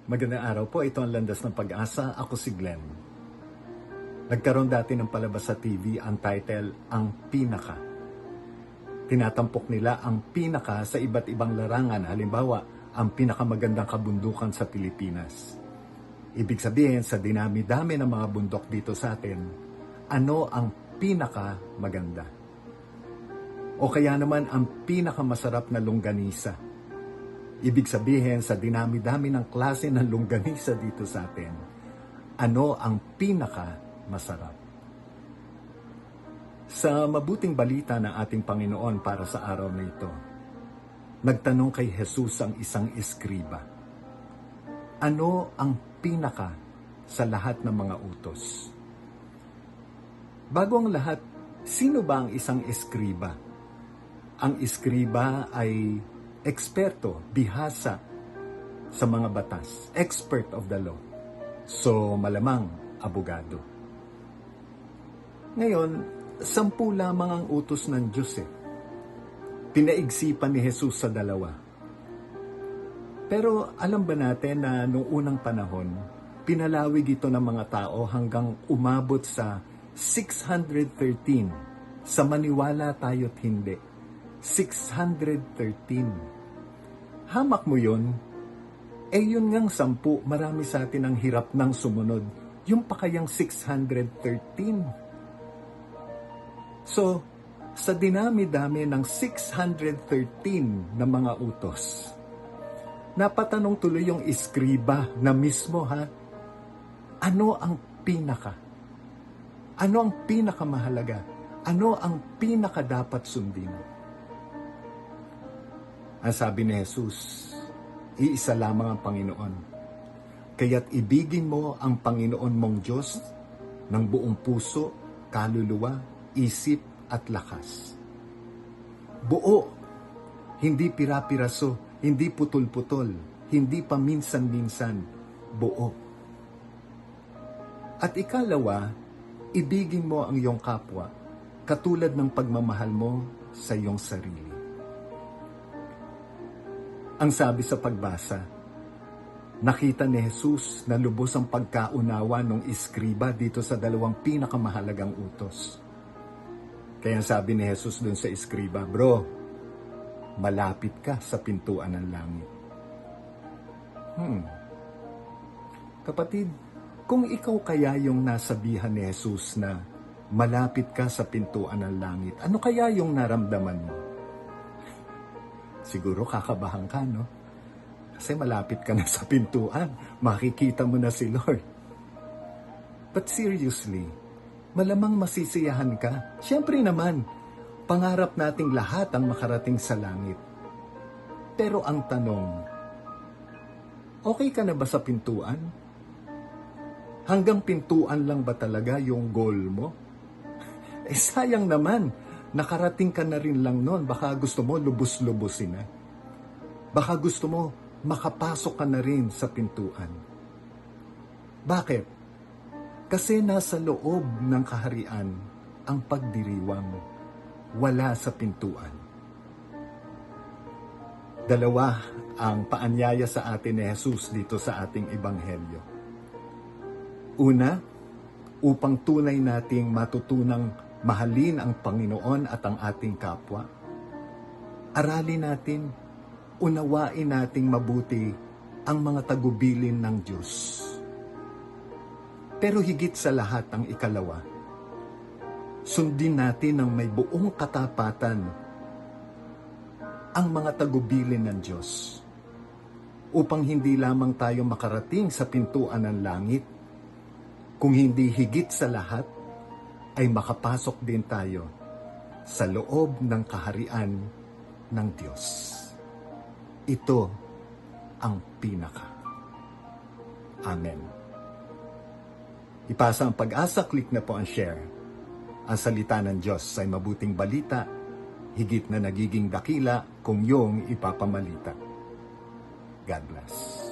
Magandang araw po. Ito ang Landas ng Pag-asa. Ako si Glenn. Nagkaroon dati ng palabas sa TV ang title, Ang Pinaka. Tinatampok nila ang pinaka sa iba't ibang larangan. Halimbawa, ang pinakamagandang kabundukan sa Pilipinas. Ibig sabihin, sa dinami-dami ng mga bundok dito sa atin, ano ang pinaka maganda? O kaya naman ang pinakamasarap na longganisa. Ibig sabihin, sa dinami-dami ng klase ng longganisa dito sa atin, ano ang pinaka-masarap? Sa mabuting balita ng ating Panginoon para sa araw na ito, nagtanong kay Jesus ang isang eskriba, ano ang pinaka sa lahat ng mga utos? Bago ang lahat, sino ba ang isang eskriba? Ang eskriba ay eksperto, bihasa sa mga batas, expert of the law. So, malamang, abogado. Ngayon, 10 lamang ang utos ng Diyos Pinaigsipan ni Jesus sa 2. Pero alam ba natin na noong unang panahon, pinalawig ito ng mga tao hanggang umabot sa 613. Sa maniwala tayo't hindi. 613. Hamak mo yun, yun ngang 10, marami sa atin ang hirap ng sumunod. Yung pa kayang 613. So, sa dinami-dami ng 613 na mga utos, napatanong tuloy yung eskriba na mismo ano ang pinaka? Ano ang pinakamahalaga? Ano ang pinaka dapat sundin? Ang sabi ni Jesus, iisa lamang ang Panginoon. Kaya't ibigin mo ang Panginoon mong Diyos ng buong puso, kaluluwa, isip at lakas. Buo, hindi pira-piraso, hindi putol-putol, hindi paminsan-minsan, buo. At ikalawa, ibigin mo ang iyong kapwa, katulad ng pagmamahal mo sa iyong sarili. Ang sabi sa pagbasa, nakita ni Jesus na lubos ang pagkaunawa ng eskriba dito sa 2 pinakamahalagang utos. Kaya sabi ni Jesus dun sa eskriba, bro, malapit ka sa pintuan ng langit. Kapatid, kung ikaw kaya yung nasabihan ni Jesus na malapit ka sa pintuan ng langit, ano kaya yung naramdaman mo? Siguro kakabahan ka, no? Kasi malapit ka na sa pintuan. Makikita mo na si Lord. But seriously, malamang masisiyahan ka. Siyempre naman, pangarap nating lahat ang makarating sa langit. Pero ang tanong, okay ka na ba sa pintuan? Hanggang pintuan lang ba talaga yung goal mo? Sayang naman. Nakarating ka na rin lang nun, baka gusto mo lubos-lubosin na. Baka gusto mo makapasok ka na rin sa pintuan. Bakit? Kasi nasa loob ng kaharian ang pagdiriwang, wala sa pintuan. 2 ang paanyaya sa atin ni Jesus dito sa ating ebanghelyo. Una, upang tunay nating matutunang mahalin ang Panginoon at ang ating kapwa. Aralin natin, unawain nating mabuti ang mga tagubilin ng Diyos. Pero higit sa lahat ang ikalawa, sundin natin ng may buong katapatan ang mga tagubilin ng Diyos upang hindi lamang tayo makarating sa pintuan ng langit, kung hindi higit sa lahat, ay makapasok din tayo sa loob ng kaharian ng Diyos. Ito ang pinaka. Amen. Ipasa ang Pag-asa, click na po ang share. Ang salita ng Diyos ay mabuting balita, higit na nagiging dakila kung iyong ipapamalita. God bless.